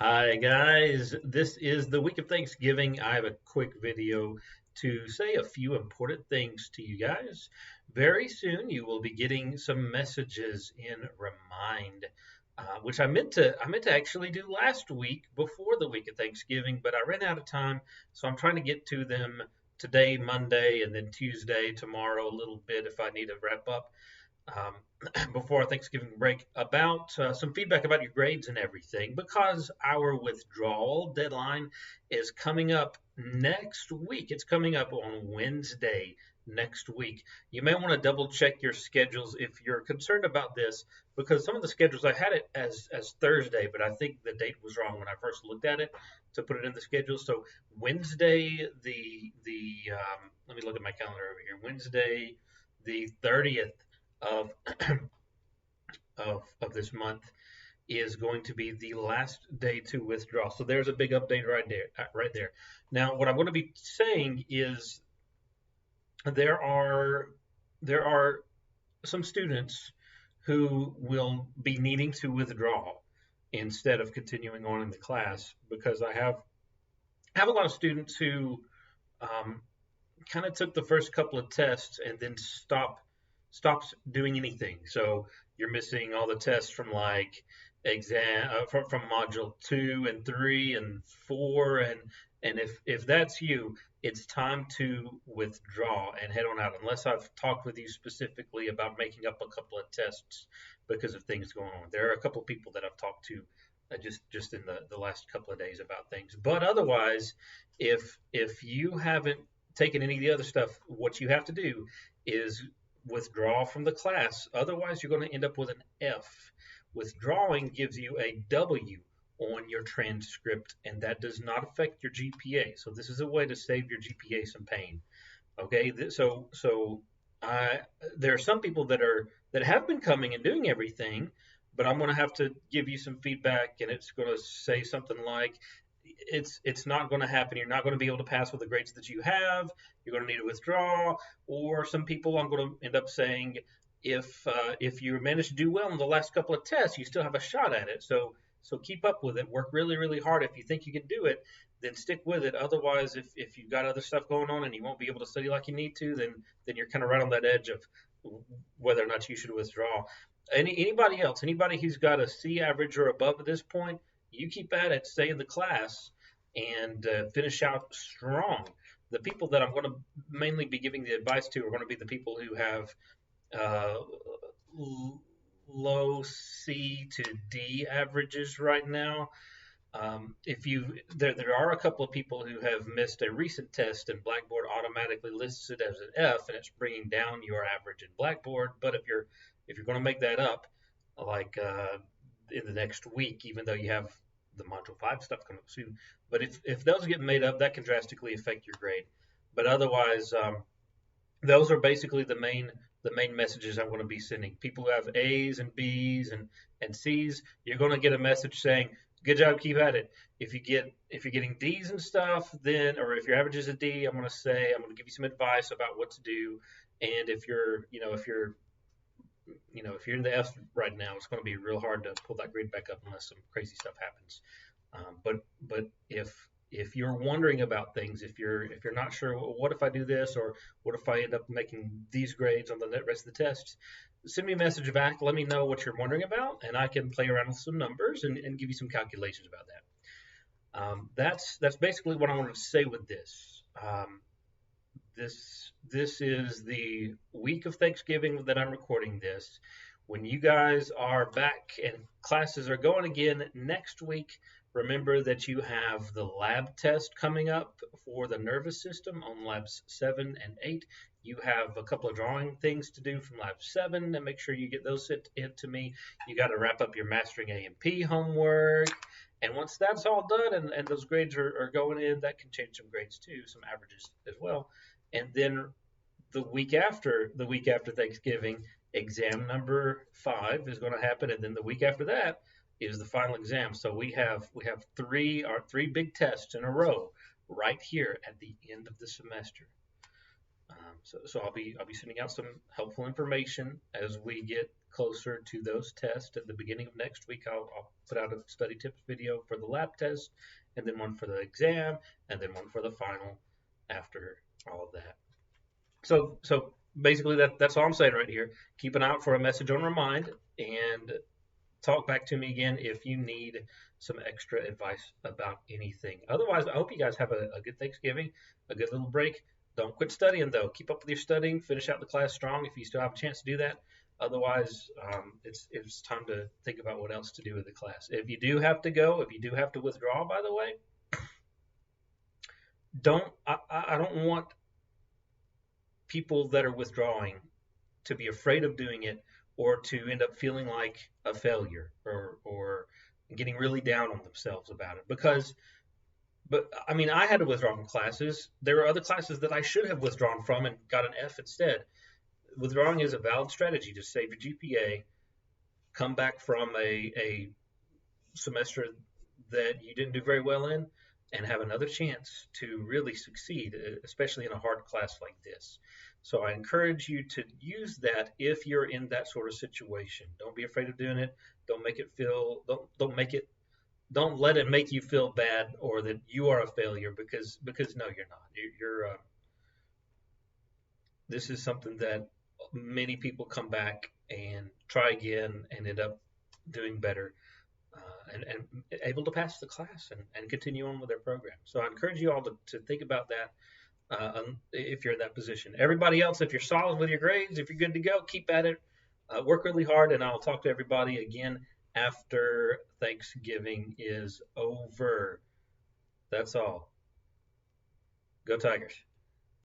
Hi guys, this is the week of Thanksgiving. I have a quick video to say a few important things to you guys. Very soon you will be getting some messages in Remind, which I meant to actually do last week before the week of Thanksgiving, but I ran out of time, so I'm trying to get to them today, Monday, and then Tuesday, tomorrow a little bit if I need to wrap up before our Thanksgiving break about some feedback about your grades and everything because our withdrawal deadline is coming up next week. It's coming up on Wednesday next week. You may want to double check your schedules if you're concerned about this because some of the schedules I had it as Thursday, but I think the date was wrong when I first looked at it to put it in the schedule. So Wednesday the let me look at my calendar over here. Wednesday the 30th of of this month is going to be the last day to withdraw. So there's a big update right there, right there. Now, what I'm going to be saying is there are there are some students who will be needing to withdraw instead of continuing on in the class because I have a lot of students who um, kind of took the first couple of tests and then stops doing anything. So you're missing all the tests from like from module 2 and 3 and 4 and if that's you, it's time to withdraw and head on out unless I've talked with you specifically about making up a couple of tests because of things going on. There are a couple of people that I've talked to just in the last couple of days about things. But otherwise, if you haven't taken any of the other stuff, what you have to do is withdraw from the class. Otherwise, you're going to end up with an F. Withdrawing gives you a W on your transcript, and that does not affect your GPA. So this is a way to save your GPA some pain. Okay, so there are some people that have been coming and doing everything, but I'm going to have to give you some feedback, and it's going to say something like, it's not going to happen. You're not going to be able to pass with the grades that you have. You're going to need to withdraw. Or some people I'm going to end up saying, if you manage to do well in the last couple of tests, you still have a shot at it. So keep up with it. Work really really hard. If you think you can do it, then stick with it. Otherwise, if you've got other stuff going on and you won't be able to study like you need to, then you're kind of right on that edge of whether or not you should withdraw. Anybody else, anybody who's got a C average or above at this point, you keep at it, stay in the class, and finish out strong. The people that I'm going to mainly be giving the advice to are going to be the people who have uh, low C to D averages right now. If you there are a couple of people who have missed a recent test and Blackboard automatically lists it as an F and it's bringing down your average in Blackboard. But if you're going to make that up, like in the next week, even though you have the Module 5 stuff coming up soon, but if those get made up, that can drastically affect your grade. But otherwise, those are basically the main messages I'm going to be sending. People who have A's and B's and C's, you're going to get a message saying, "Good job, keep at it." If you're getting D's and stuff, then or if your average is a D, I'm going to say I'm going to give you some advice about what to do. And if you're in the F right now, it's going to be real hard to pull that grade back up unless some crazy stuff happens. But if you're wondering about things, if you're not sure, well, what if I do this, or what if I end up making these grades on the rest of the tests, send me a message back. Let me know what you're wondering about, and I can play around with some numbers and give you some calculations about that. That's basically what I wanted to say with this. This is the week of Thanksgiving that I'm recording this. When you guys are back and classes are going again next week, remember that you have the lab test coming up for the nervous system on labs 7 and 8. You have a couple of drawing things to do from lab 7 and make sure you get those sent in to me. You got to wrap up your mastering A&P homework. And once that's all done and those grades are going in, that can change some grades too, some averages as well. And then the week after Thanksgiving, exam number 5 is going to happen, and then the week after that is the final exam. So we have three big tests in a row right here at the end of the semester. So I'll be sending out some helpful information as we get closer to those tests at the beginning of next week, I'll put out a study tips video for the lab test, and then one for the exam, and then one for the final after all of that. So basically that's all I'm saying right here. Keep an eye out for a message on Remind, and talk back to me again if you need some extra advice about anything. Otherwise, I hope you guys have a good Thanksgiving, a good little break. Don't quit studying, though. Keep up with your studying. Finish out the class strong if you still have a chance to do that. Otherwise, it's time to think about what else to do with the class. If you do have to go, if you do have to withdraw, by the way, I don't want people that are withdrawing to be afraid of doing it or to end up feeling like a failure or getting really down on themselves about it. But I mean, I had to withdraw from classes. There were other classes that I should have withdrawn from and got an F instead. Withdrawing is a valid strategy to save your GPA, come back from a semester that you didn't do very well in, and have another chance to really succeed, especially in a hard class like this. So I encourage you to use that if you're in that sort of situation. Don't be afraid of doing it. Don't let it make you feel bad or that you are a failure, because no, you're not. This is something that many people come back and try again and end up doing better, and able to pass the class and continue on with their program. So I encourage you all to think about that. If you're in that position. Everybody else, if you're solid with your grades, if you're good to go, keep at it. Work really hard, and I'll talk to everybody again after Thanksgiving is over. That's all. Go Tigers.